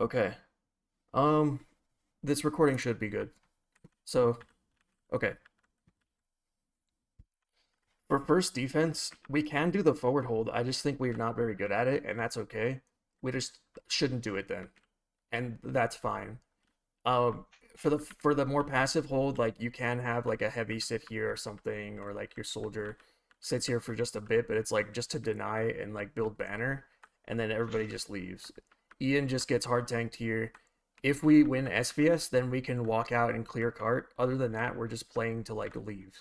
Okay. This recording should be good. So, okay. For first defense, we can do the forward hold. I just think we're not very good at it, and that's okay. We just shouldn't do it then, and that's fine. Um, for the more passive hold, like you can have like a heavy sit here or something, or like your soldier sits here for just a bit, but it's like just to deny and like build banner, and then everybody just leaves. Ian just gets hard tanked here. If we win SVS, then we can walk out and clear cart. Other than that, we're just playing to like leave.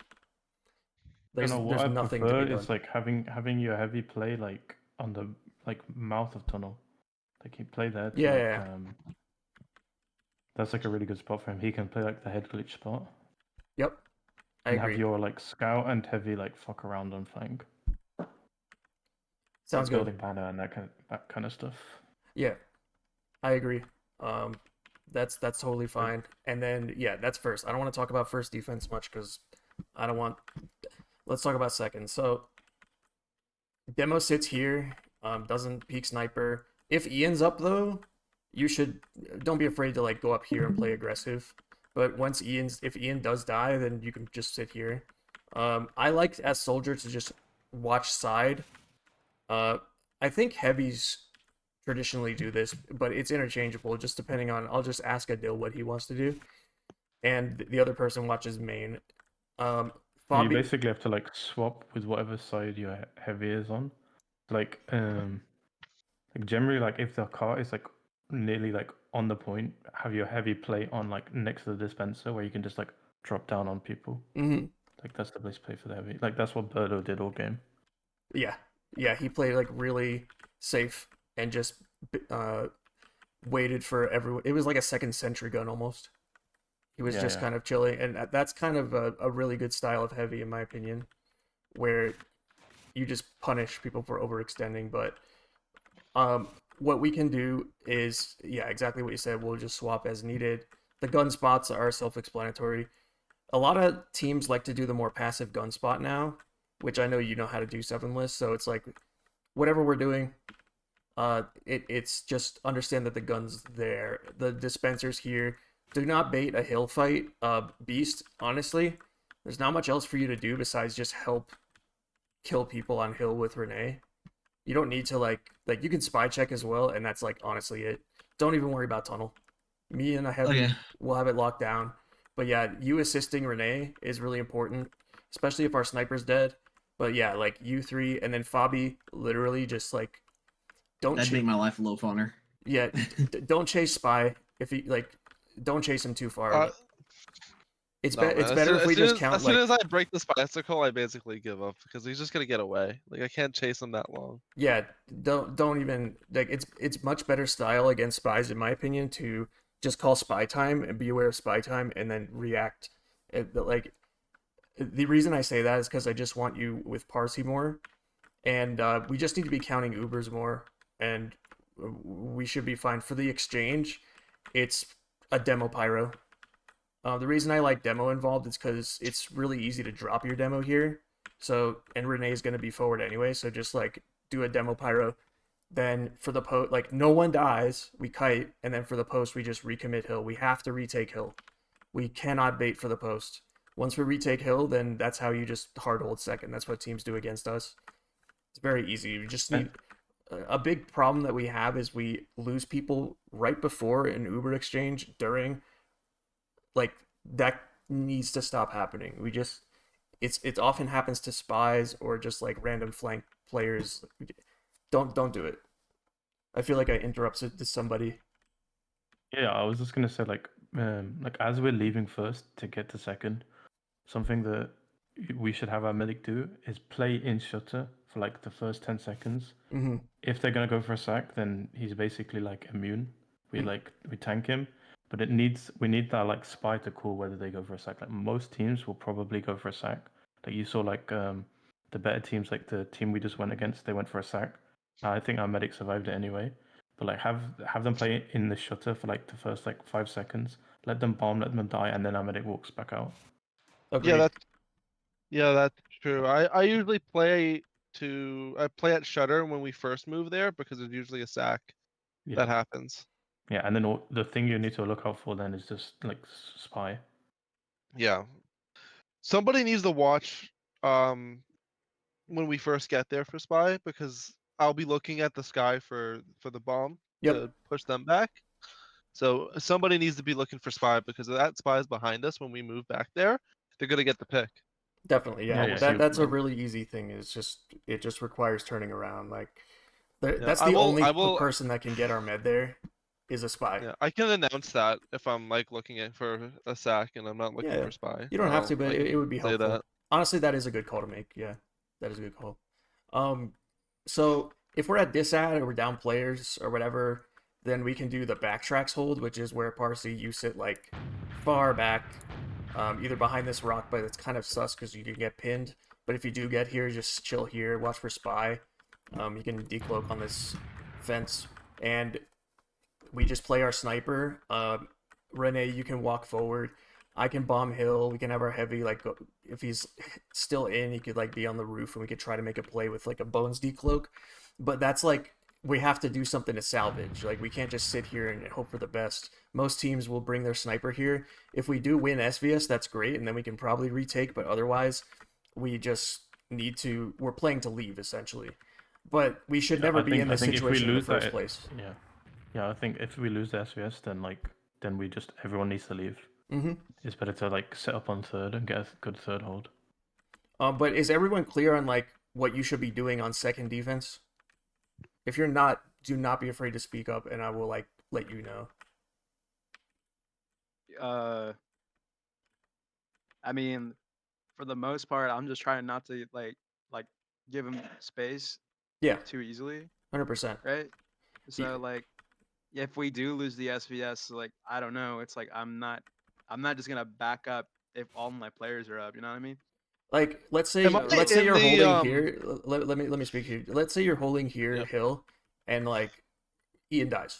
You There's know what there's I nothing to prefer be is done. like having your heavy play like on the like mouth of tunnel. Like you play there to Yeah, yeah, like yeah. that's like a really good spot for him. He can play like the head glitch spot Yep, I and have agree. your like scout and heavy like fuck around on flank, Sounds like good. building banner and that kind of stuff. Yeah, I agree. Um, that's totally Like fine. And then yeah, that's first. I don't want to talk about first defense much because I don't want. Let's talk about second. So demo sits here, doesn't peek sniper. If Ian's up though, you should don't be afraid to like go up here and play aggressive. But if Ian does die, then you can just sit here. I like as soldier to just watch side. Uh, I think heavies traditionally do this, but it's interchangeable just depending on. I'll just ask Adil what he wants to do, and the other person watches main. Um, you Fabi, basically have to like swap with whatever side your heavy is on. Like like generally like if the car is like nearly like on the point, have your heavy play on like next to the dispenser where you can just like drop down on people. mhm, Like that's the best play for the heavy. Like that's what Birdo did all game. yeah, yeah, he played like really safe and just uh waited for everyone. It was like a second century gun almost. He was Yeah, just yeah. kind of chilling, and that's kind of a really good style of heavy in my opinion, where you just punish people for overextending. But what we can do is, yeah, exactly what you said. We'll just swap as needed. The gun spots are self-explanatory. A lot of teams like to do the more passive gun spot now, which I know you know how to do seven list. So it's like whatever we're doing, it's just understand that the gun's there. The dispensers here. Do not bait a hill fight. Beast, honestly, there's not much else for you to do besides just help kill people on hill with Renee. You don't need to like you can spy check as well, and that's like honestly it. Don't even worry about tunnel. Me and a Okay, heavy will have it locked down. But yeah, you assisting Renee is really important, especially if our sniper's dead. But yeah, like you three and then Fabi literally just like don't that'd make my life a little funner. yeah, don't chase spy if he like don't chase him too far. Uh, Like no it's man. better if we just As count soon like as I break this bicycle, I basically give up because he's just gonna get away. Like I can't chase him that long. yeah, don't even like it's much better style against spies in my opinion to just call spy time and be aware of spy time and then react. Like the reason I say that is because I just want you with Parsi more, and we just need to be counting Ubers more, and we should be fine for the exchange. It's a demo pyro. The reason I like demo involved is because it's really easy to drop your demo here. So and Renee's gonna be forward anyway, so just like do a demo pyro. Then for the post, like no one dies, we kite, and then for the post we just recommit hill. We have to retake hill. We cannot bait for the post. Once we retake hill, then that's how you just hard hold second. That's what teams do against us. It's very easy. You just And need a big problem that we have is we lose people right before an Uber exchange during like that needs to stop happening. We just it often happens to spies or just like random flank players. Don't do it. I feel like I interrupted to somebody. yeah, I was just gonna say like as we're leaving first to get to second, something that we should have our medic do is play in shutter for like the first 10 seconds. Mm-hmm. If they're gonna go for a sack, then he's basically like immune. We tank him, but we need that like spy to call whether they go for a sack. Like most teams will probably go for a sack. Like you saw like the better teams, like the team we just went against, they went for a sack. I think our medic survived it anyway. But like have them play in the shutter for like the first like 5 seconds. Let them bomb, let them die, and then our medic walks back out. Yeah, Agreed. that's true. I usually I play at Shutter when we first move there because there's usually a sack Yeah. that happens. Yeah, and then the thing you need to look out for then is just like spy. Yeah. Somebody needs to watch when we first get there for spy, because I'll be looking at the sky for the bomb Yep, to push them back. So somebody needs to be looking for spy, because if that spy is behind us when we move back there, they're gonna get the pick. definitely. Yeah, Yeah, Almost he, that's a certainly. really easy thing. It just requires turning around. Like Yeah, that's the only I will. person that can get our med there is a spy. Yeah, I can announce that if I'm like looking at for a sack and I'm not looking Yeah, for spy. you don't have to, but I can it would be say helpful. that. Honestly, that is a good call to make. Yeah, that is a good call. Um, so if we're at disad or we're down players or whatever, then we can do the backtracks hold, which is where Parsi you sit like far back, either behind this rock, but it's kind of sus because you can get pinned. But if you do get here, just chill here, watch for spy. You can decloak on this fence, and we just play our sniper. Rene, you can walk forward. I can bomb hill. We can have our heavy like if he's still in, he could like be on the roof, and we could try to make a play with like a bones decloak. But that's like we have to do something to salvage. Like we can't just sit here and hope for the best. Most teams will bring their sniper here. If we do win SVS, that's great, and then we can probably retake. But otherwise, we just need to. We're playing to leave essentially. But we should yeah, never be in I this think if we situation in the lose first that, place. yeah, yeah, I think if we lose the SVS, then we just everyone needs to leave. Mm-hmm. It's better to like set up on third and get a good third hold. But is everyone clear on like what you should be doing on second defense? If you're not, do not be afraid to speak up, and I will like let you know. Uh, I mean, for the most part, I'm just trying not to like give him space Yeah, too easily, 100%. right? So like, if we do lose the SVS, like I don't know, it's like I'm not just gonna back up if all my players are up. You know what I mean? Like Am I So let's say in you're the holding here. Let me speak here. Let's say you're holding here Yeah. hill, and like Ian dies.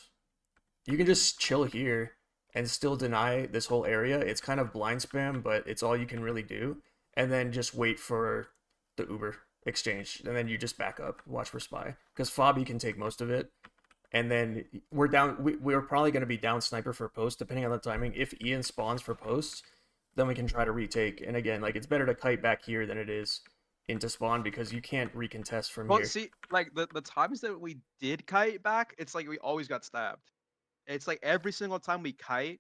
You can just chill here and still deny this whole area. It's kind of blind spam, but it's all you can really do. And then just wait for the Uber exchange, and then you just back up, watch for spy, because Fabi can take most of it. And then we're down. We're probably going to be down sniper for post, depending on the timing. If Ian spawns for post, then we can try to retake. And again, like it's better to kite back here than it is into spawn because you can't recontest from well, here. see, like the times that we did kite back, it's like we always got stabbed. It's like every single time we kite,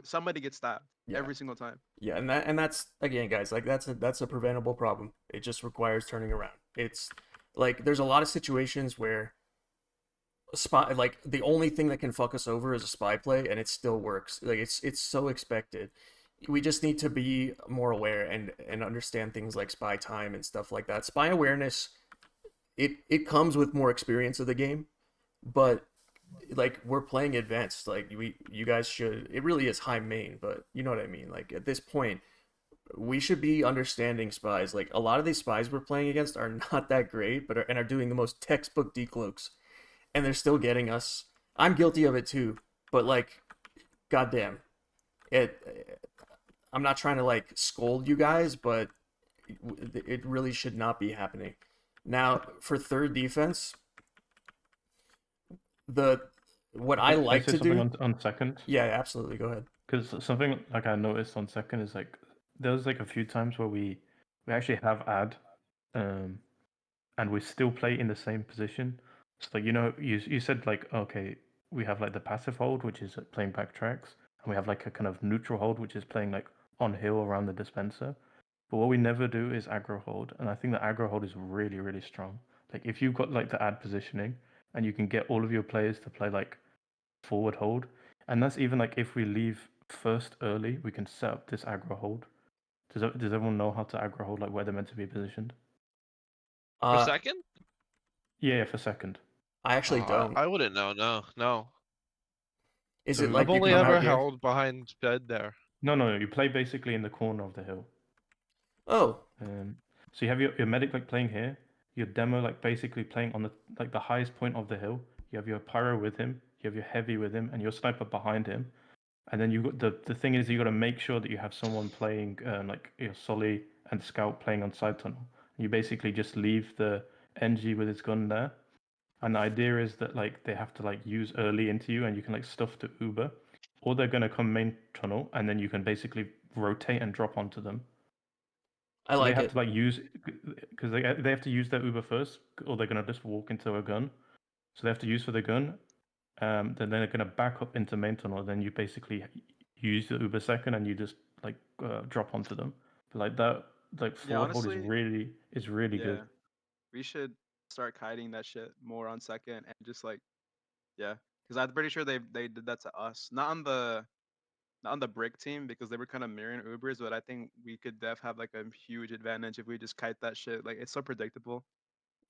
somebody gets stabbed Yeah, every single time. yeah, and that's again, guys, like that's a preventable problem. It just requires turning around. It's like there's a lot of situations where spy like the only thing that can fuck us over is a spy play, and it still works. Like it's so expected. We just need to be more aware and understand things like spy time and stuff like that. Spy awareness, it comes with more experience of the game, but like we're playing advanced. Like you guys should. It really is high main, but you know what I mean. Like at this point, we should be understanding spies. Like a lot of these spies we're playing against are not that great, but are doing the most textbook decloaks, and they're still getting us. I'm guilty of it too, but like, goddamn, it. I'm not trying to like scold you guys, but it really should not be happening. Now for third defense, the what I Can I like say to something do. on second? Yeah, absolutely. Go ahead. Because something like I noticed on second is like there's like a few times where we actually have ad, um, and we still play in the same position. So like you said like okay we have like the passive hold which is like, playing backtracks, and we have like a kind of neutral hold which is playing like on hill around the dispenser. But what we never do is aggro hold, and I think the aggro hold is really strong. Like if you've got like the ad positioning and you can get all of your players to play like forward hold, and that's even like if we leave first early, we can set up this aggro hold. Does everyone know how to aggro hold, like where they're meant to be positioned? For Uh, second? Yeah, for second. I actually don't. I wouldn't know. No. Is it So I've like you only come out ever here? held behind bed there. no, you play basically in the corner of the hill. Oh, Um, so you have your medic like playing here, your demo like basically playing on the highest point of the hill. You have your pyro with him, you have your heavy with him, and your sniper behind him. And then you got the thing is you got to make sure that you have someone playing like your Solly and Scout playing on side tunnel. You basically just leave the NG with his gun there, And the idea is that like they have to like use early into you, and you can like stuff to Uber, or they're gonna come main tunnel, and then you can basically rotate and drop onto them. I So they like have it. to like use because they have to use their Uber first, or they're gonna just walk into a gun. So they have to use for the gun. Then they're gonna back up into main tunnel. Then you basically use the Uber second, and you just like drop onto them. But like that, like Yeah, forward hold honestly, is really good. yeah, we should start kiting that shit more on second and just like yeah, because I'm pretty sure they did that to us. Not on the brick team because they were kind of mirroring Ubers, but I think we could have like a huge advantage if we just kite that shit. Like it's so predictable.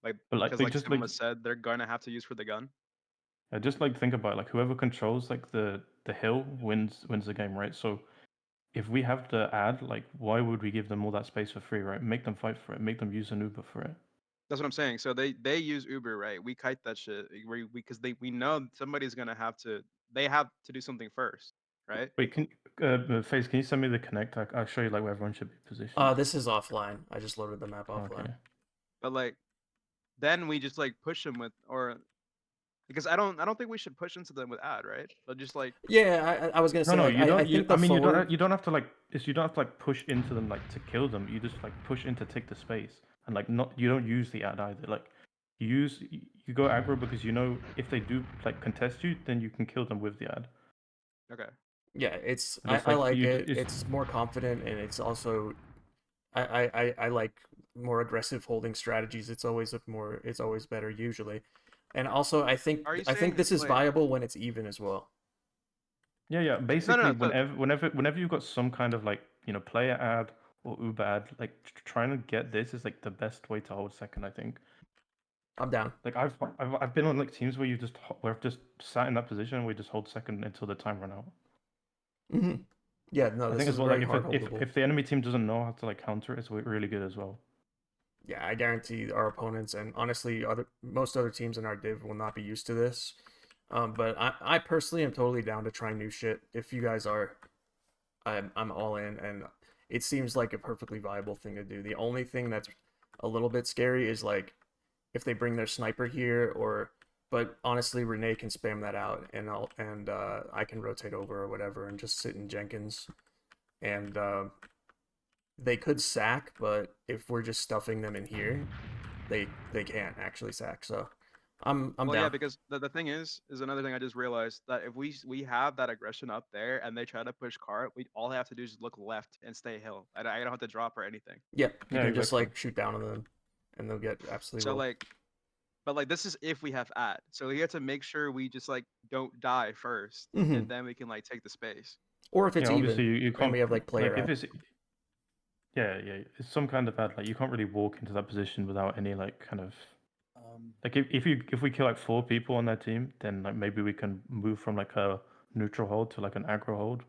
Like But because like like just Cinema said, they're gonna have to use for the gun. just like think about it, like whoever controls like the hill wins the game, right? So if we have the ad, like why would we give them all that space for free, right? Make them fight for it. Make them use an Uber for it. That's what I'm saying. So they use Uber, right? We kite that shit. We because we know somebody's gonna have to. They have to do something first, right? Wait, can Face? Can you send me the connect? I'll show you like where everyone should be positioned. This is offline. I just loaded the map offline. Okay. But like then we just like push them with or because I don't think we should push into them with ad, right? But just like Yeah, I was gonna No, say no, like you don't. I think I the mean, forward. you don't have to like. You don't have to like push into them like to kill them. You just like push in to take the space, and like not. You don't use the ad either. Like you go aggro because you know if they do like contest you, then you can kill them with the ad. okay. Yeah, it's But it's I like like you. it. It's more confident and it's also I like more aggressive holding strategies. It's always better usually. And also Are you I think saying this is like viable when it's even as well. Yeah. no no Basically, no? So whenever you've got some kind of like player ad or Uber ad, like trying to get this is like the best way to hold second. I think. I'm down. Like I've been on like teams where where I've just sat in that position and we just hold second until the time run out. Hmm. Yeah, no, I this think as is well like very hard holdable. if the enemy team doesn't know how to like counter it, it's really good as well. Yeah, I guarantee our opponents and honestly most other teams in our div will not be used to this. But I personally am totally down to try new shit. If you guys are, I'm all in, and it seems like a perfectly viable thing to do. The only thing that's a little bit scary is like if they bring their sniper here, or but honestly, Renee can spam that out, and I can rotate over or whatever, and just sit in Jenkins, and they could sack, but if we're just stuffing them in here, they can't actually sack. So I'm well yeah down. because the thing is another thing I just realized that if we have that aggression up there and they try to push cart, we all have to do is look left and stay hill. I don't have to drop or anything. Yep, you Yeah, can just exactly. like shoot down on them, and they'll get absolutely So rolled. like but like this is if we have ad. So we have to make sure we just like don't die first Hmm. and then we can like take the space. Or if it's Yeah, obviously even, you and can't we have like player like if ad. it's it's some kind of ad like you can't really walk into that position without any like kind of like if we kill like 4 people on their team, then like maybe we can move from like a neutral hold to like an aggro hold.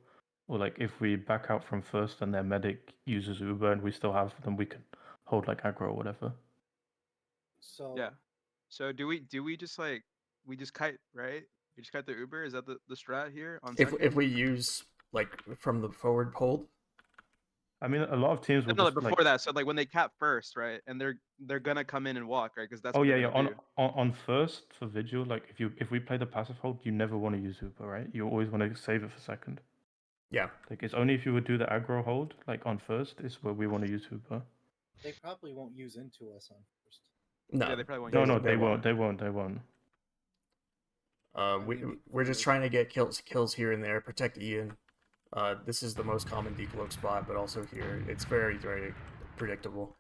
Or like if we back out from first and their medic uses Uber and we still have them, we can hold like aggro or whatever. So Yeah. So do we just like we just kite, right? We just kite the Uber? Is that the strat here on If second? we use like from the forward hold, I mean, a lot of teams will No, like just before that. So like when they cap first, right? And they're gonna come in and walk, right? Because that's oh what yeah, they're yeah. gonna do. On first for Vigil, like if we play the passive hold, you never want to use Uber, right? You always want to save it for second. yeah. Like it's only if you would do the aggro hold, like on first, is where we want to use Uber. they probably won't use into us on first. No, Yeah, they probably won't No, use no, it. they they won't. won't. They won't. They won't. I We mean, we're just trying to get kills here and there, protect Ian. This is the most common decloak spot, but also here it's very predictable.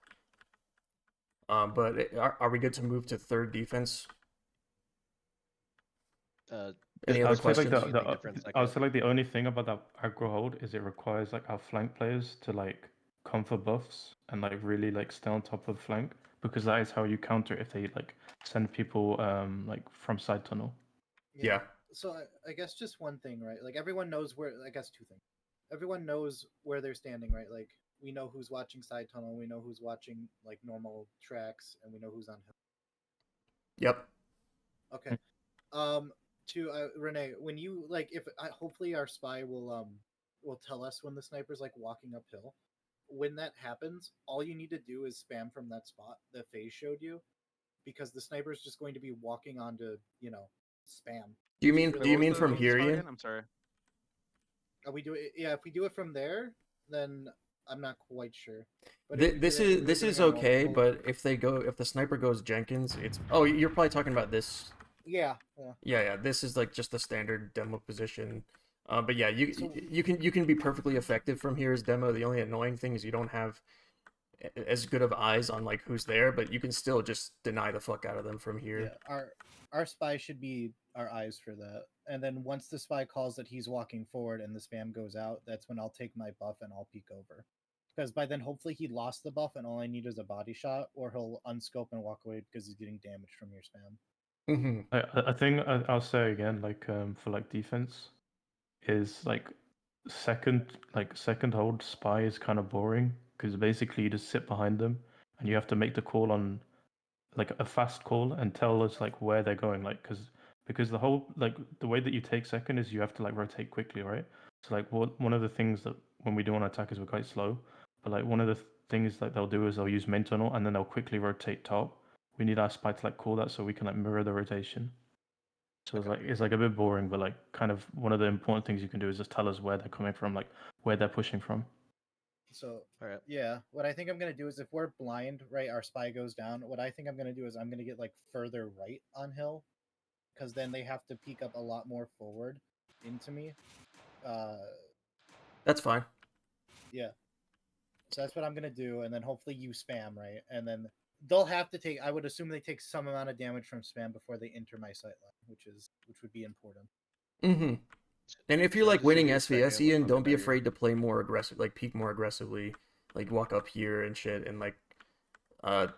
But are we good to move to third defense? Any I other would say like questions? I would say like the only thing about that aggro hold is it requires like our flank players to like come for buffs and like really like stay on top of flank because that is how you counter if they like send people like from side tunnel. Yeah. So I guess just one thing, right? Like everyone knows where. I guess two things. Everyone knows where they're standing, right? Like we know who's watching side tunnel, we know who's watching like normal tracks, and we know who's on hill. Yep. Okay. To Renee, when you like, if hopefully our spy will tell us when the sniper's like walking uphill. When that happens, all you need to do is spam from that spot that FaZe showed you, because the sniper is just going to be walking onto spam. Do you which is mean really do you Wait, what was mean the from what was the here, spot Ian? again? I'm sorry. we do it? Yeah, if we do it from there, then I'm not quite sure. But if we This do it, is we're this doing is a normal okay, pull. but if the sniper goes Jenkins, it's you're probably talking about this. Yeah. Yeah, this is like just the standard demo position. But yeah, So you can be perfectly effective from here as demo. The only annoying thing is you don't have as good of eyes on like who's there, but you can still just deny the fuck out of them from here. yeah, our spy should be our eyes for that. And then once the spy calls that he's walking forward and the spam goes out, that's when I'll take my buff and I'll peek over. Because by then, hopefully, he lost the buff and all I need is a body shot, or he'll unscope and walk away because he's getting damaged from your spam. Mm-hmm. I think I'll say again, like for like defense, is second hold spy is kind of boring because basically you just sit behind them and you have to make the call on like a fast call and tell us like where they're going, like because the whole like the way that you take second is you have to like rotate quickly, right? So like one of the things that when we do on attack is we're quite slow, but like one of the things that they'll do is they'll use main tunnel and then they'll quickly rotate top. We need our spy to like call that so we can like mirror the rotation. So it's like a bit boring, but like kind of one of the important things you can do is just tell us where they're coming from, like where they're pushing from. So All right. yeah, what I think I'm gonna do is if we're blind, right, our spy goes down. What I think I'm gonna do is I'm gonna get like further right on hill, because then they have to peek up a lot more forward into me. That's fine. Yeah. So that's what I'm gonna do, and then hopefully you spam, right? And then they'll have to take. I would assume they take some amount of damage from spam before they enter my sight line, which would be important. Mm-hmm. And if you're So like just should winning be expecting SVS, a Ian, little don't bit be better. afraid to play more aggressive, like peek more aggressively, like walk up here and shit, and like uh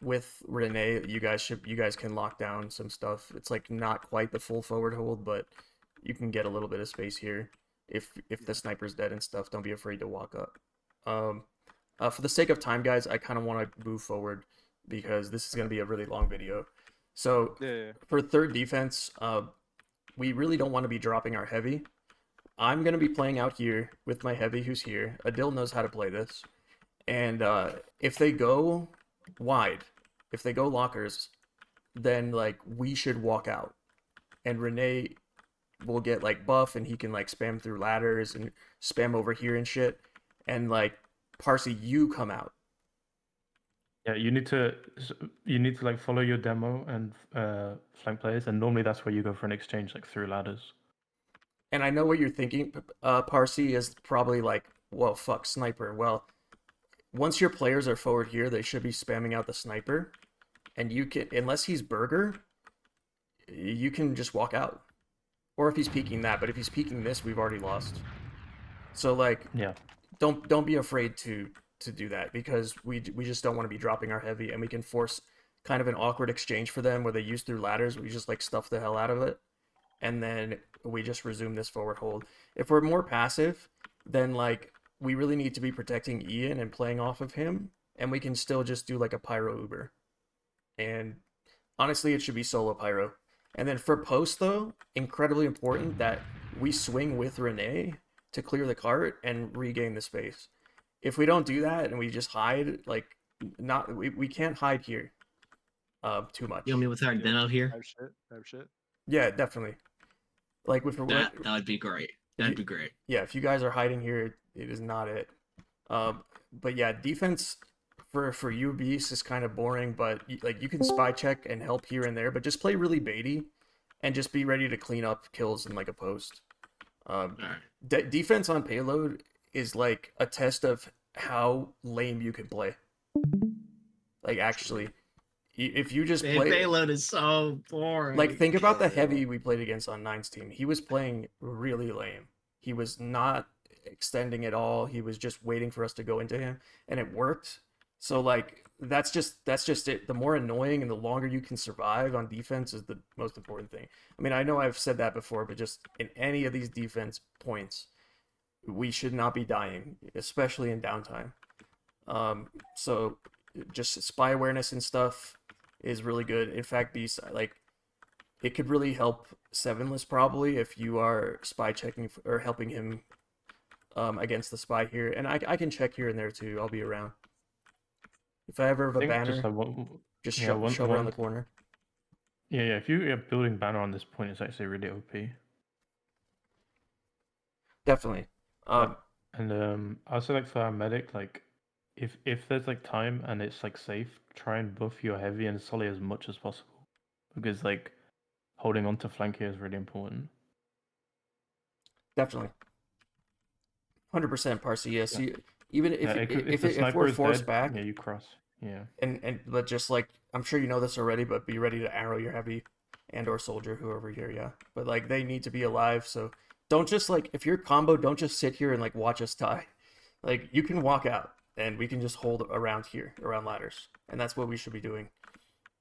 with Renee, you guys can lock down some stuff. It's like not quite the full forward hold, but you can get a little bit of space here if the sniper's dead and stuff. Don't be afraid to walk up. For the sake of time, guys, I kind of want to move forward because this is going to be a really long video. So Yeah. for third defense, we really don't want to be dropping our heavy. I'm going to be playing out here with my heavy who's here. Adil knows how to play this. And if they go wide, if they go lockers, then like we should walk out. And Renee will get like buff and he can like spam through ladders and spam over here and shit. And like Parsi, you come out. Yeah, you need to like follow your demo and flank players, and normally that's where you go for an exchange like through ladders. And I know what you're thinking, Parsi is probably like, well, fuck, sniper. Well, once your players are forward here, they should be spamming out the sniper. And you can, unless he's Burger, you can just walk out. Or if he's peeking that, but if he's peeking this, we've already lost. So like, Yeah, don't be afraid to do that because we just don't want to be dropping our heavy and we can force kind of an awkward exchange for them where they use through ladders. We just like stuff the hell out of it. And then we just resume this forward hold. If we're more passive, then like we really need to be protecting Ian and playing off of him, and we can still just do like a pyro Uber. And honestly, it should be solo pyro. And then for post though, incredibly important that we swing with Renee to clear the cart and regain the space. If we don't do that and we just hide, like we can't hide here too much. You want me with our demo here? Type shit. Yeah, definitely. Like with That would be great. That'd be great. Yeah, if you guys are hiding here, it is not it. But yeah, defense for you beast is kind of boring. But like you can spy check and help here and there, but just play really baity, and just be ready to clean up kills in like a post. All right. Defense on payload is like a test of how lame you can play. Like actually, if you just The play payload is so boring. like think about the heavy we played against on Nine's team. He was playing really lame. He was not extending at all. He was just waiting for us to go into him, and it worked. So like that's just it. The more annoying and the longer you can survive on defense is the most important thing. I mean, I know I've said that before, but just in any of these defense points, we should not be dying, especially in downtime. So just spy awareness and stuff is really good. In fact, Beast, like it could really help Sevenless probably if you are spy checking or helping him against the spy here, and I can check here and there too. I'll be around. If I ever have I a think banner, just like Just Yeah, shove around the corner. Yeah, if you're building banner on this point, it's actually really OP. Definitely. And also like for our medic, like if there's like time and it's like safe, try and buff your heavy and solid as much as possible, because like holding on to flank here is really important. Definitely. 100% Parsi. Yes. Even Yeah, if the if sniper we're is forced dead, back, yeah, you cross. Yeah. and but just like I'm sure you know this already, but be ready to arrow your heavy and or soldier, whoever here, yeah. But like they need to be alive, so don't just like if you're combo, don't just sit here and like watch us die. Like you can walk out and we can just hold around here, around ladders. And that's what we should be doing.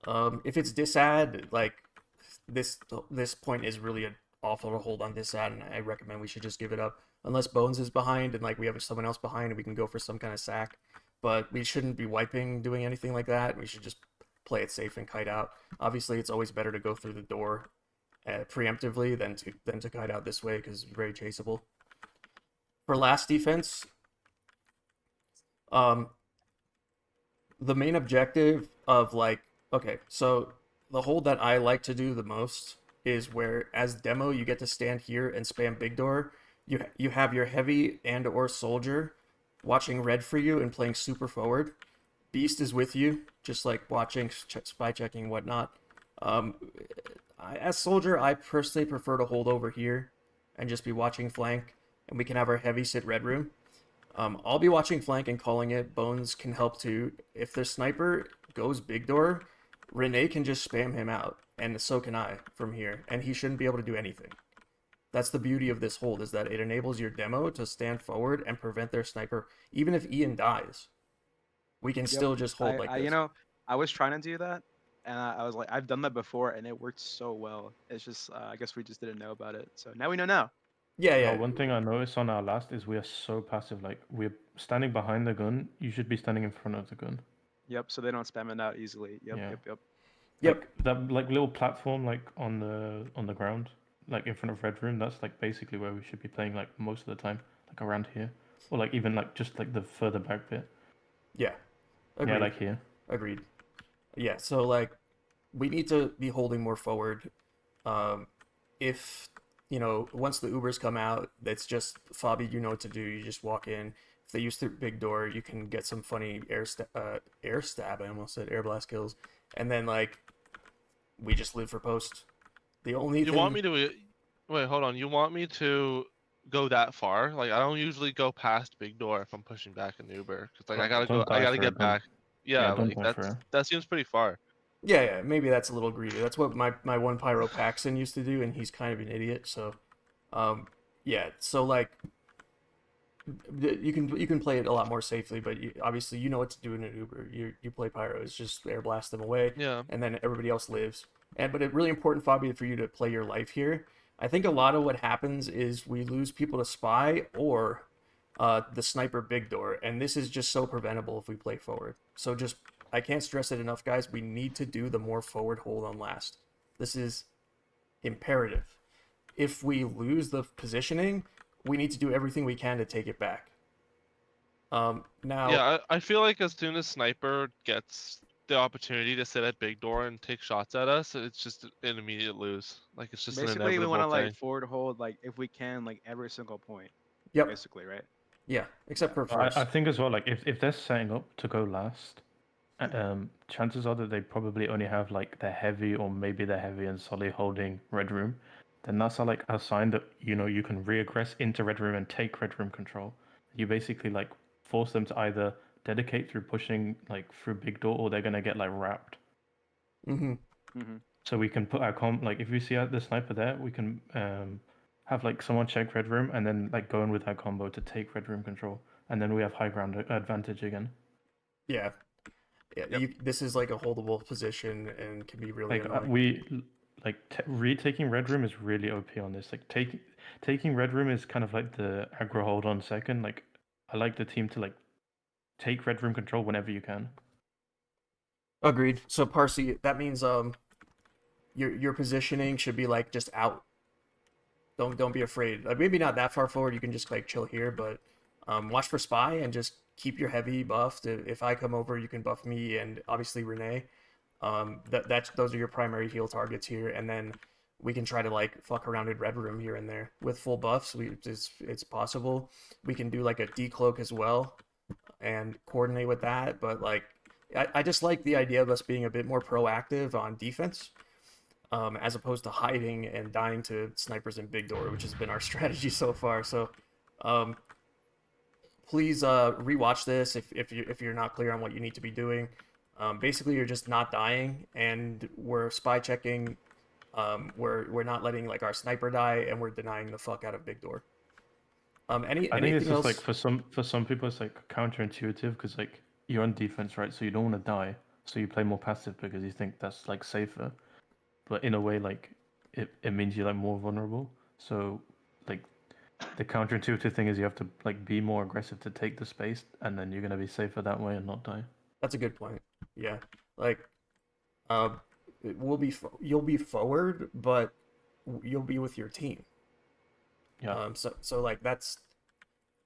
If it's disad, like this point is really awful to hold on disad, and I recommend we should just give it up. Unless Bones is behind and like we have someone else behind and we can go for some kind of sack. But we shouldn't be wiping, doing anything like that. We should just play it safe and kite out. Obviously, it's always better to go through the door preemptively than to kite out this way because it's very chaseable. For last defense, the main objective of like, okay, so the hold that I like to do the most is where as demo you get to stand here and spam big door. You have your heavy and or soldier watching red for you and playing super forward. Beast is with you, just like watching, spy checking, whatnot. As soldier, I personally prefer to hold over here and just be watching flank, and we can have our heavy sit red room. I'll be watching flank and calling it. Bones can help too. If the sniper goes big door, Renee can just spam him out, and so can I from here, and he shouldn't be able to do anything. That's the beauty of this hold, is that it enables your demo to stand forward and prevent their sniper. Even if Ian dies, we can still just hold like this. You know, I was trying to do that, and I was like, I've done that before, and it worked so well. It's just, I guess we just didn't know about it. So now we know now. Yeah. One thing I noticed on our last is we are so passive. Like we're standing behind the gun. You should be standing in front of the gun. Yep. So they don't spam it out easily. Yep. Yeah. Yep. Like that like little platform like on the ground, like in front of red room. That's like basically where we should be playing like most of the time, like around here, or like even like just like the further back bit. Yeah. Agreed. Yeah, like here. Agreed. Yeah. So like, we need to be holding more forward. If you know, once the Ubers come out, it's just Fabi. You know what to do. You just walk in. If they use the big door, you can get some funny air stab. I almost said air blast kills, and then like, we just live for post. The only You thing... want me to wait? Hold on. You want me to go that far? Like I don't usually go past big door if I'm pushing back an Uber because like I gotta Don't go. I die gotta for it, get back. Yeah, don't like die for it. that seems pretty far. Yeah, maybe that's a little greedy. That's what my one Pyro Paxton used to do, and he's kind of an idiot. So, yeah. So like, you can play it a lot more safely, but obviously you know what to do in an Uber. You play Pyro. It's just air blast them away. Yeah. And then everybody else lives. But it's really important, Fabi, for you to play your life here. I think a lot of what happens is we lose people to spy or the sniper big door, and this is just so preventable if we play forward. So just, I can't stress it enough, guys. We need to do the more forward hold on last. This is imperative. If we lose the positioning, we need to do everything we can to take it back. Now. Yeah, I feel like as soon as sniper gets the opportunity to sit at big door and take shots at us, it's just an immediate lose. Like it's just an Basically, we inevitable want to like thing. forward hold like if we can like every single point. Yep. Basically, right? Yeah, except for first. I think as well, like if they're setting up to go last, chances are that they probably only have like the heavy or maybe the heavy and solid holding red room. Then that's like a sign that you know you can reaggress into red room and take red room control. You basically like force them to either dedicate through pushing like through big door, or they're gonna get like wrapped. So we can put our like if we see the sniper there, we can have like someone check red room and then like go in with our combo to take red room control, and then we have high ground advantage again. Yeah. This is like a holdable position and can be really like annoying. Retaking red room is really OP on this. Like taking red room is kind of like the aggro hold on second. Like I like the team to like take red room control whenever you can. Agreed. So Parsi, that means your positioning should be like just out. Don't be afraid. Like maybe not that far forward. You can just like chill here, but watch for spy and just keep your heavy buffed. If I come over, you can buff me and obviously Renee. Those are your primary heal targets here, and then we can try to like fuck around in red room here and there with full buffs. It's possible. We can do like a decloak as well and coordinate with that. But like, I just like the idea of us being a bit more proactive on defense, as opposed to hiding and dying to snipers in big door, which has been our strategy so far. So, um, please rewatch this if you're not clear on what you need to be doing. Basically, you're just not dying, and we're spy checking. We're not letting like our sniper die, and we're denying the fuck out of big door. I think it's Anything just else? like for some people it's like counterintuitive because like you're on defense, right? So you don't want to die, so you play more passive because you think that's like safer. But in a way, like it means you're like more vulnerable. So like the counterintuitive thing is you have to like be more aggressive to take the space, and then you're gonna be safer that way and not die. That's a good point. Yeah, like uh, you'll be forward, but you'll be with your team. Yeah. So like that's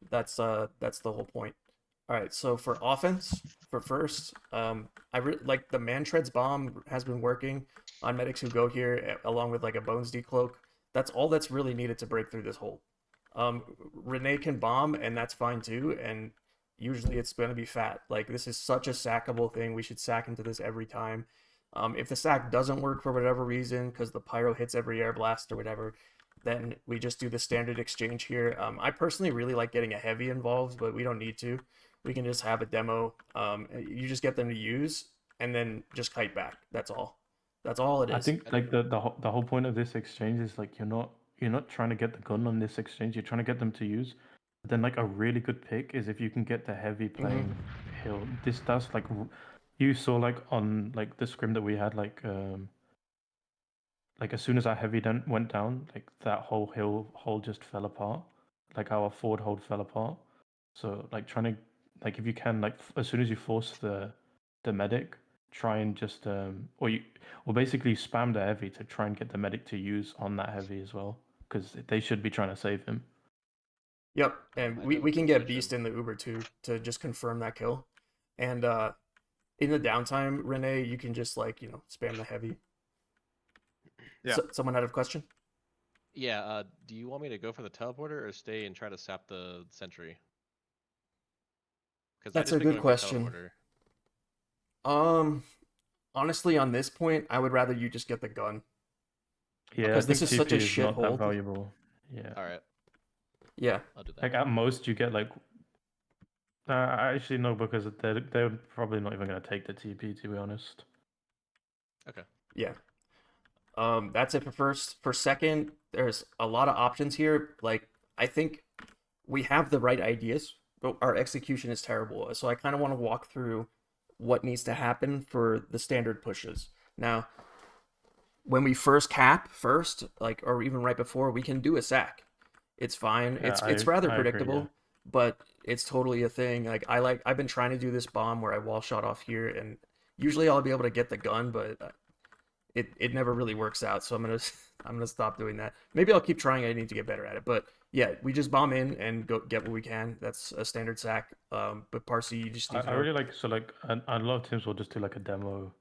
the whole point. All right, so for offense, for first, like the man treads bomb has been working on medics who go here along with like a bones decloak. That's all that's really needed to break through this hole. Renee can bomb and that's fine too, and usually it's going to be fat. Like this is such a sackable thing. We should sack into this every time. If the sack doesn't work for whatever reason, because the pyro hits every air blast or whatever, then we just do the standard exchange here. I personally really like getting a heavy involved, but we don't need to. We can just have a demo. You just get them to use and then just kite back. That's all. That's all it I is. think like the whole point of this exchange is like you're not trying to get the gun on this exchange. You're trying to get them to use. But then like a really good pick is if you can get the heavy playing hill. This does like you saw like on like the scrim that we had like as soon as our heavy went down, like that whole hill hole just fell apart. Like our forward hold fell apart. So like trying to like if you can like as soon as you force the medic, try and just or basically spam the heavy to try and get the medic to use on that heavy as well because they should be trying to save him. Yep, and I we know can the get position. Beast in the Uber too to just confirm that kill. And in the downtime, Renee, you can just like, spam the heavy. Yeah. Someone had a question? Yeah, do you want me to go for the teleporter or stay and try to sap the sentry? Because That's a good question. Teleporter. Honestly, on this point, I would rather you just get the gun. Yeah, Because I this think is such a TP is not that shithole. valuable. Yeah. All right, Yeah. I'll do that. Like at most you get like I actually no because they're probably not even gonna take the TP to be honest. Okay. Yeah. That's it for first. For second, there's a lot of options here. Like, I think we have the right ideas, but our execution is terrible. So I kind of want to walk through what needs to happen for the standard pushes. Now, when we first cap first, like, or even right before, we can do a sack. It's fine. Yeah, It's rather I agree, predictable, yeah. but it's totally a thing. I've been trying to do this bomb where I wall shot off here, and usually I'll be able to get the gun, but it never really works out. So I'm gonna stop doing that. Maybe I'll keep trying. I need to get better at it. But yeah, we just bomb in and go get what we can. That's a standard sack. But Parsi, you just need to I know. really like so like a lot of teams will just do like a demo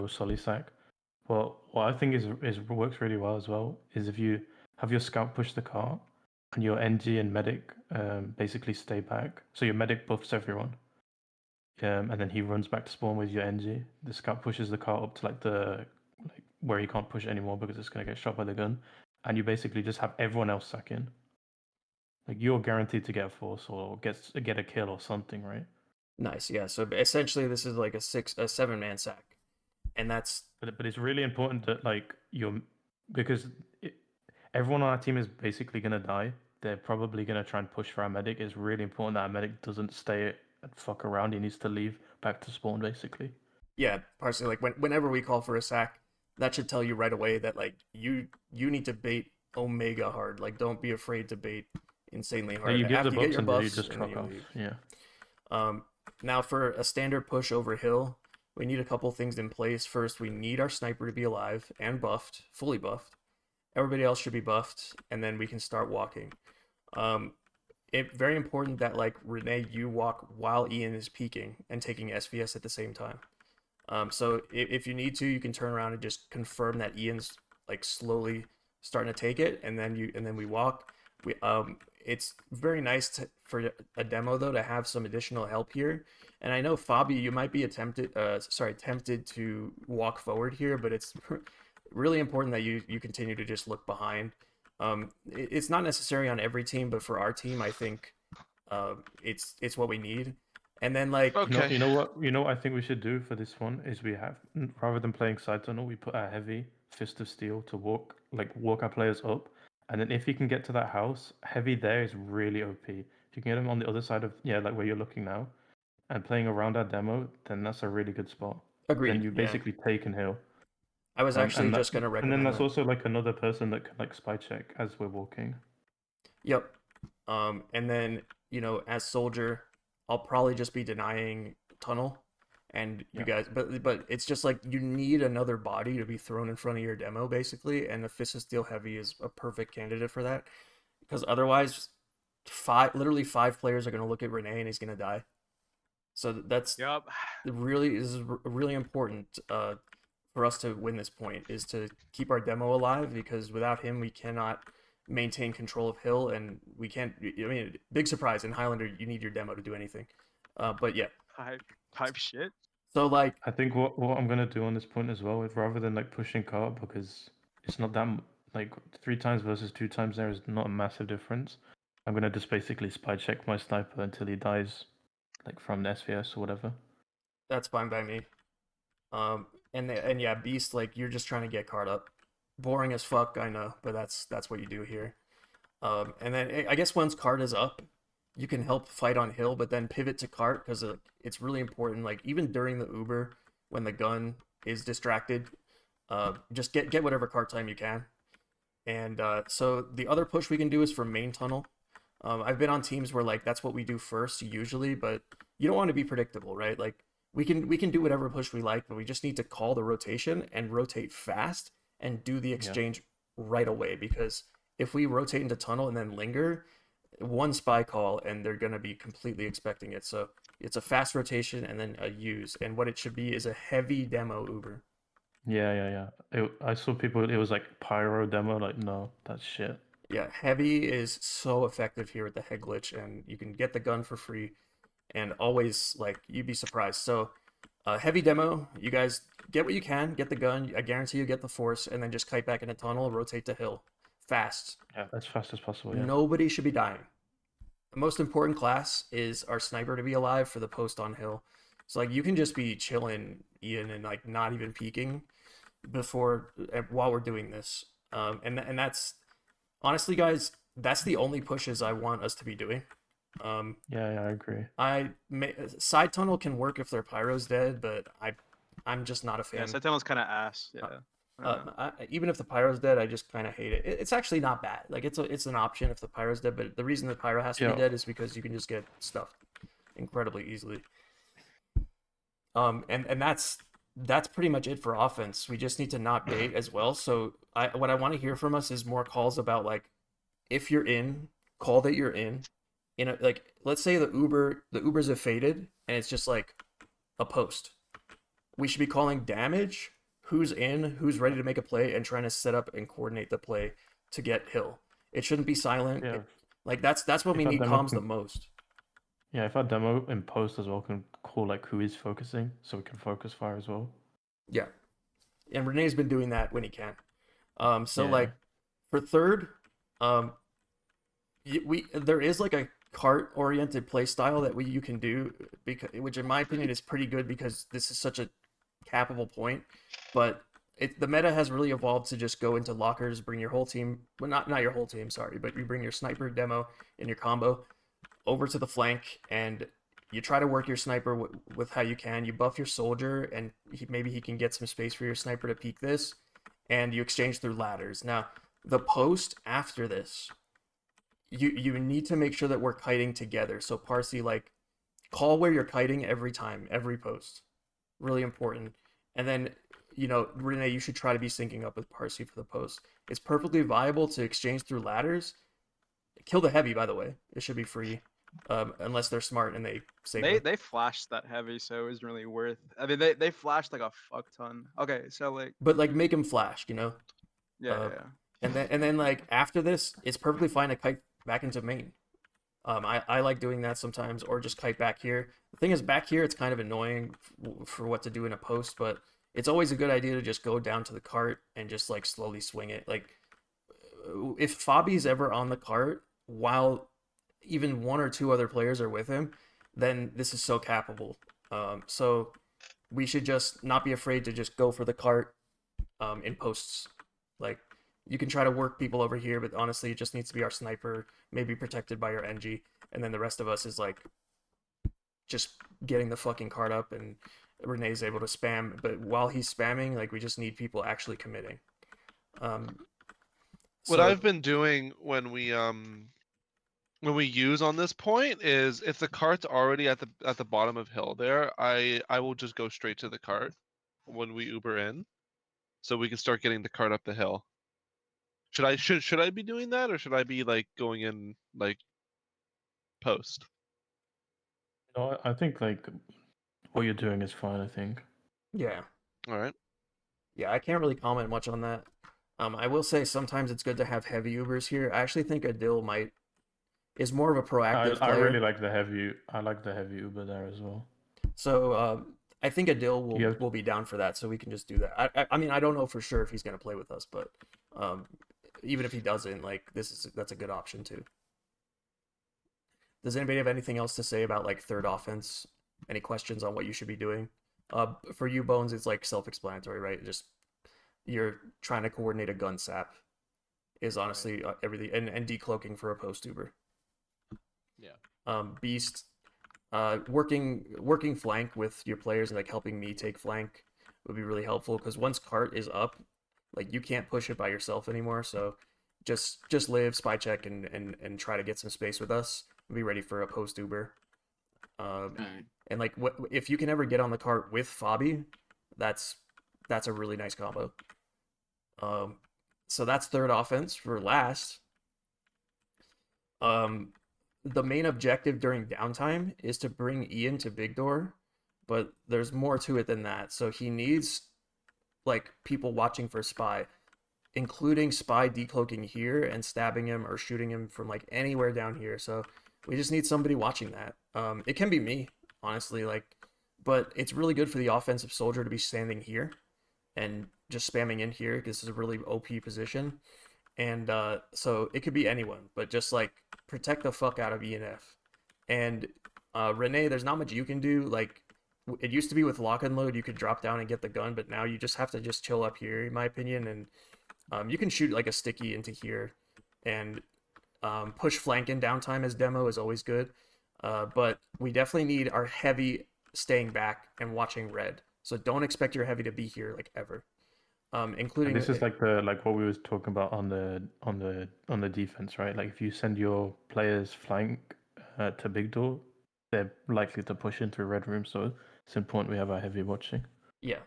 solly sack. Well, what I think is works really well as well is if you have your scout push the car and your NG and medic basically stay back. So your medic buffs everyone. And then he runs back to spawn with your NG. The scout pushes the car up to like where he can't push anymore because it's gonna get shot by the gun. And you basically just have everyone else sack in. Like you're guaranteed to get a force or get a kill or something, right? Nice. Yeah. So essentially, this is like a 7-man sack, and that's But it's really important that like because everyone on our team is basically gonna die. They're probably gonna try and push for our medic. It's really important that our medic doesn't stay and fuck around. He needs to leave back to spawn basically. yeah. Parsi, like whenever we call for a sack, that should tell you right away that like you need to bait Omega hard. Like don't be afraid to bait insanely hard. You give the After you get buffs your and then you buffs, just and then truck you off. leave. Yeah. Now for a standard push over hill, we need a couple things in place. First, we need our sniper to be alive and buffed, fully buffed. Everybody else should be buffed, and then we can start walking. It's very important that like Renee, you walk while Ian is peeking and taking SVS at the same time. So if you need to, you can turn around and just confirm that Ian's like slowly starting to take it, and then we walk. It's very nice for a demo though to have some additional help here. And I know Fabi, you might be tempted to walk forward here, but it's really important that you continue to just look behind. It's not necessary on every team, but for our team, I think it's what we need. And then like Okay. You know what I think we should do for this one is we have, rather than playing side tunnel, we put a heavy fist of steel to walk our players up, and then if you can get to that house, heavy there is really OP. If you can get them on the other side of, yeah, like where you're looking now, and playing around our demo, then that's a really good spot. agreed. Then you Yeah. basically take and heal. I was actually just gonna And then recommend that's that. also like another person that can like spy check as we're walking. Yep. And then, as soldier, I'll probably just be denying tunnel, and you Yeah. guys, but it's just like you need another body to be thrown in front of your demo basically, and the Fist of Steel Heavy is a perfect candidate for that, because otherwise, literally five players are gonna look at Renee and he's gonna die. So that's Yep. really is really important for us to win this point, is to keep our demo alive, because without him we cannot maintain control of hill, and we can't. I mean, big surprise in Highlander, you need your demo to do anything. But yeah, Hype shit. so like I think what I'm gonna do on this point as well is, rather than like pushing cart, because it's not that like 3 times versus 2 times, there is not a massive difference. I'm gonna just basically spy check my sniper until he dies, like from the SVS or whatever. that's fine by me. And yeah, Beast, like you're just trying to get card up, boring as fuck, I know, but that's what you do here. And then I guess once cart is up, you can help fight on hill, but then pivot to cart, because it's really important. Like even during the Uber, when the gun is distracted, just get whatever cart time you can. And so the other push we can do is for main tunnel. I've been on teams where like that's what we do first usually, but you don't want to be predictable, right? Like we can do whatever push we like, but we just need to call the rotation and rotate fast and do the exchange right away, because if we rotate into tunnel and then linger, one spy call and they're going to be completely expecting it. So it's a fast rotation and then a use, and what it should be is a heavy demo Uber. Yeah. I saw people. It was like pyro demo. Like, no, that's shit. Yeah, heavy is so effective here with the head glitch, and you can get the gun for free, and always like you'd be surprised. So heavy demo, you guys get what you can, get the gun. I guarantee you get the force, and then just kite back in a tunnel, rotate to hill, fast. Yeah, as fast as possible. Yeah. Nobody should be dying. The most important class is our sniper to be alive for the post on hill. So like you can just be chilling, Ian, and like not even peeking while we're doing this. And that's honestly, guys, that's the only pushes I want us to be doing. Yeah, I agree. Side tunnel can work if their pyro's dead, but I'm just not a fan. Yeah, side tunnel's kind of ass. Yeah. Even if the pyro's dead, I just kind of hate it. It's actually not bad. Like it's an option if the pyro's dead, but the reason the pyro has to be dead is because you can just get stuffed incredibly easily. And that's pretty much it for offense. We just need to not bait as well. So what I want to hear from us is more calls about like, if you're in, call that you're in. Like let's say the Ubers have faded and it's just like a post. We should be calling damage, who's in, who's ready to make a play, and trying to set up and coordinate the play to get hill. It shouldn't be silent. Yeah. Like that's when we need comms the most. Yeah, if our demo in post as well can call like who is focusing, so we can focus fire as well. Yeah, and Renee's been doing that when he can. So Yeah. like for third, there is like a cart oriented play style that you can do, which in my opinion is pretty good, because this is such a capable point. But the meta has really evolved to just go into lockers, bring your whole team, well, not your whole team, sorry, but you bring your sniper demo and your combo over to the flank, and you try to work your sniper with how you can. You buff your soldier, and maybe he can get some space for your sniper to peek this, and you exchange through ladders. Now, the post after this, you need to make sure that we're kiting together. So Parsi, like, call where you're kiting every time, every post. Really important. And then, Renee, you should try to be syncing up with Parsi for the post. It's perfectly viable to exchange through ladders. Kill the heavy, by the way. It should be free. unless they're smart and they save They them. they flashed that heavy, so it was really worth. I mean, they flashed like a fuck ton. Okay, so like But like make them flash, you know. yeah, Uh, yeah. and then like after this, it's perfectly fine to kite back into main. I like doing that sometimes, or just kite back here. The thing is, back here it's kind of annoying for what to do in a post, but it's always a good idea to just go down to the cart and just like slowly swing it. Like if Fabi's ever on the cart while even one or two other players are with him, then this is so capable. So we should just not be afraid to just go for the cart in posts. Like you can try to work people over here, but honestly, it just needs to be our sniper, maybe protected by our NG, and then the rest of us is like just getting the fucking card up, and Renee's able to spam. But while he's spamming, like we just need people actually committing. What So I've been doing when we use on this point is if the cart's already at the bottom of hill there, I will just go straight to the cart when we Uber in, so we can start getting the cart up the hill. Should I be doing that, or should I be like going in like post? No, I think like what you're doing is fine. I think. yeah, All right. yeah, I can't really comment much on that. I will say sometimes it's good to have heavy Ubers here. I actually think Adil is more of a proactive I player. really like the heavy. I like the heavy Uber there as well. So I think Adil You have- will be down for that, so we can just do that. I mean I don't know for sure if he's gonna play with us, but even if he doesn't, like that's a good option too. Does anybody have anything else to say about like third offense? Any questions on what you should be doing? For you, Bones, it's like self-explanatory, right? Just you're trying to coordinate a gun sap is honestly everything, and decloaking for a post Uber. Yeah. Beast, working flank with your players and like helping me take flank would be really helpful because once cart is up, like you can't push it by yourself anymore. So just live, spy check, and try to get some space with us. Be ready for a post Uber. Alright. And like if you can ever get on the cart with Fabi, that's a really nice combo. So that's third offense for last. The main objective during downtime is to bring Ian to big door, but there's more to it than that. So he needs like people watching for spy, including spy decloaking here and stabbing him or shooting him from like anywhere down here. So we just need somebody watching that. It can be me, honestly, like, but it's really good for the offensive soldier to be standing here and just spamming in here because this is a really OP position. And so it could be anyone, but just like protect the fuck out of ENF. And Renee, there's not much you can do. Like it used to be with lock and load, you could drop down and get the gun, but now you just have to just chill up here, in my opinion. And you can shoot like a sticky into here, and push flank in downtime as demo is always good. But we definitely need our heavy staying back and watching red. So don't expect your heavy to be here like ever. Including And this is like what we was talking about on the defense, right? Like if you send your players flank to big door, they're likely to push into a red room. So it's important we have our heavy watching. Yeah.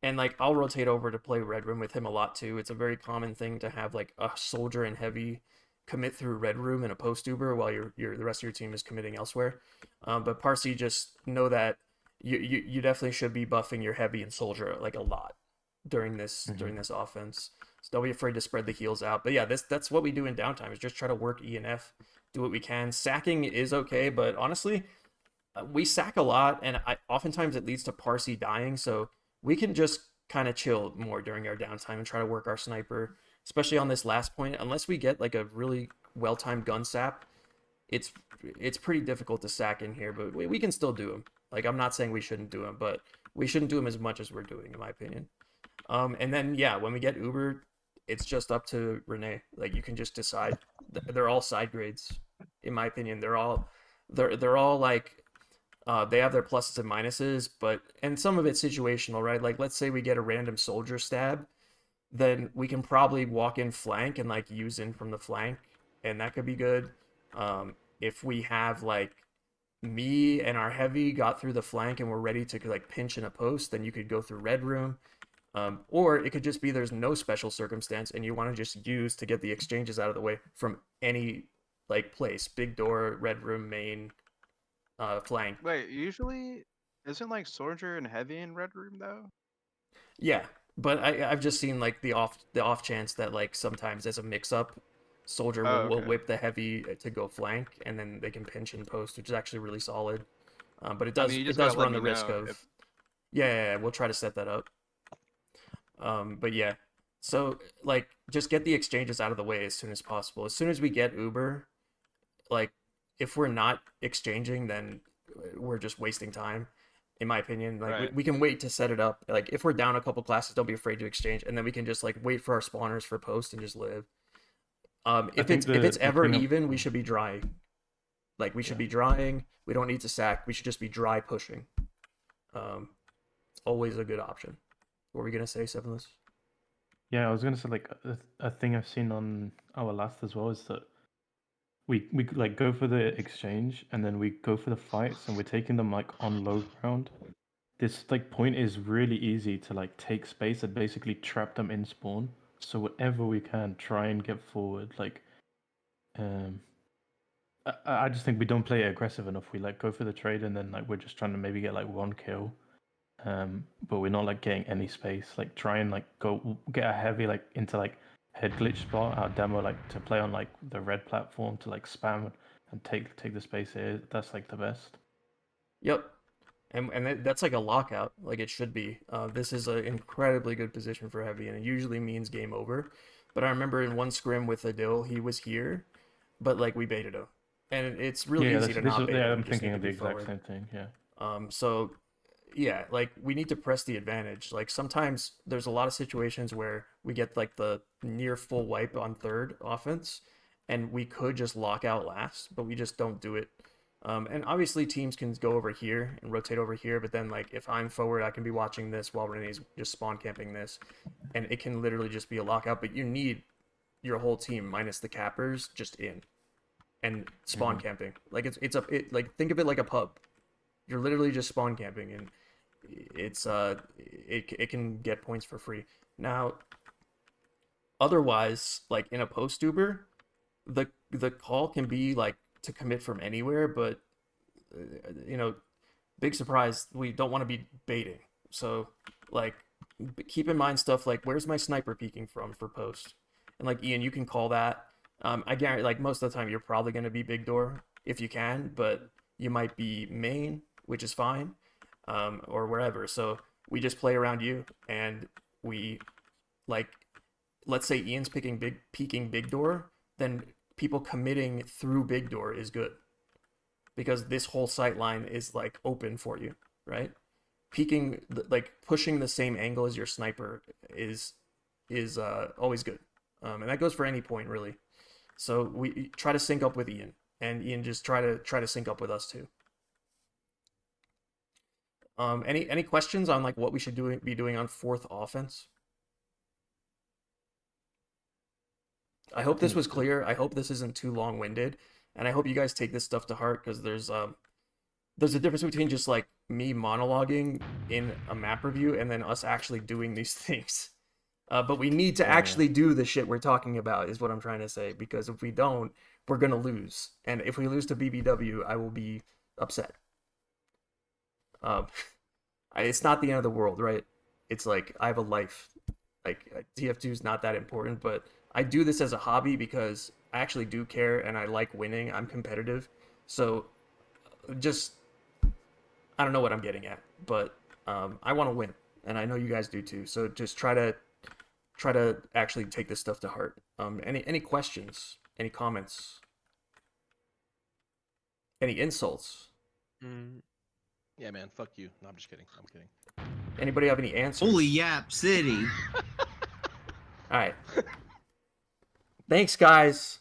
And like I'll rotate over to play red room with him a lot too. It's a very common thing to have like a soldier and heavy commit through red room in a post Uber while your the rest of your team is committing elsewhere. But Parsi, just know that you definitely should be buffing your heavy and soldier like a lot during this offense. So don't be afraid to spread the heals out. But yeah, that's what we do in downtime is just try to work ENF, do what we can. Sacking is okay, but honestly, we sack a lot, and oftentimes it leads to Parsi dying. So we can just kind of chill more during our downtime and try to work our sniper, especially on this last point. Unless we get like a really well timed gun sap, it's pretty difficult to sack in here. But we can still do them. Like I'm not saying we shouldn't do them, but we shouldn't do them as much as we're doing, in my opinion. And then yeah, when we get Uber, it's just up to Renee. Like you can just decide. They're all side grades, in my opinion. They're all like they have their pluses and minuses, but and some of it's situational, right? Like let's say we get a random soldier stab, then we can probably walk in flank and like use in from the flank, and that could be good. If we have like me and our heavy got through the flank and we're ready to like pinch in a post, then you could go through red room. Or it could just be there's no special circumstance and you want to just use to get the exchanges out of the way from any like place: big door, red room, main, flank. Wait, usually isn't like soldier and heavy in red room though? Yeah, but I've just seen like the off chance that like sometimes as a mix up, soldier Oh, will okay. whip the heavy to go flank, and then they can pinch and post, which is actually really solid. But it I does mean, you it just gotta does let run me the risk know of if yeah, we'll try to set that up. But yeah, so like just get the exchanges out of the way as soon as possible. As soon as we get Uber, like if we're not exchanging, then we're just wasting time, in my opinion. Like right. we can wait to set it up. Like if we're down a couple classes, don't be afraid to exchange, and then we can just like wait for our spawners for post and just live. I If think it's the ever thing even, we should be drying. Like we should Yeah. be drying. We don't need to sack. We should just be dry pushing. It's always a good option. What were we gonna say, Sevenless? Yeah, I was gonna say like a thing I've seen on our last as well is that we like go for the exchange and then we go for the fights and we're taking them like on low ground. This like point is really easy to like take space and basically trap them in spawn. So whatever we can, try and get forward. Like, um, I just think we don't play it aggressive enough. We like go for the trade and then like we're just trying to maybe get like one kill. But we're not like getting any space. Like try and like go get a heavy like into like head glitch spot. Our demo like to play on like the red platform to like spam and take the space here. That's like the best. Yep. And that's like a lockout, like it should be. This is an incredibly good position for heavy, and it usually means game over. But I remember in one scrim with Adil, he was here, but like we baited him, and it's really Yeah, easy to not bait yeah. him. I'm You just need thinking to of the be exact forward. same thing. Yeah. So yeah, like we need to press the advantage. Like sometimes there's a lot of situations where we get like the near full wipe on third offense, and we could just lock out last, but we just don't do it. And obviously teams can go over here and rotate over here, but then like if I'm forward, I can be watching this while Renee's just spawn camping this, and it can literally just be a lockout. But you need your whole team minus the cappers just in and spawn camping. Like like think of it like a pub. You're literally just spawn camping, and it can get points for free. Now, otherwise, like in a post Uber, the call can be like to commit from anywhere, but you know, big surprise, we don't want to be baiting. So, like, keep in mind stuff like where's my sniper peeking from for post, and like Ian, you can call that. I guarantee, like most of the time, you're probably going to be big door if you can, but you might be main, which is fine, or wherever. So we just play around you, and we like, let's say Ian's peeking big door, then people committing through big door is good because this whole sight line is like open for you, right? Peeking, like pushing the same angle as your sniper is always good, and that goes for any point really. So we try to sync up with Ian, and Ian just try to sync up with us too. Any questions on like what we should be doing on fourth offense? I hope this was clear. I hope this isn't too long-winded, and I hope you guys take this stuff to heart because there's a difference between just like me monologuing in a map review and then us actually doing these things. But we need to actually do the shit we're talking about, is what I'm trying to say. Because if we don't, we're gonna lose, and if we lose to BBW, I will be upset. It's not the end of the world, right? It's like I have a life. Like TF2 is not that important, but I do this as a hobby because I actually do care and I like winning. I'm competitive, so just I don't know what I'm getting at, but I want to win, and I know you guys do too. So just try to actually take this stuff to heart. Any questions? Any comments? Any insults? Yeah, man. Fuck you. No, I'm just kidding. I'm kidding. Anybody have any answers? Holy Yap City. All right. Thanks, guys.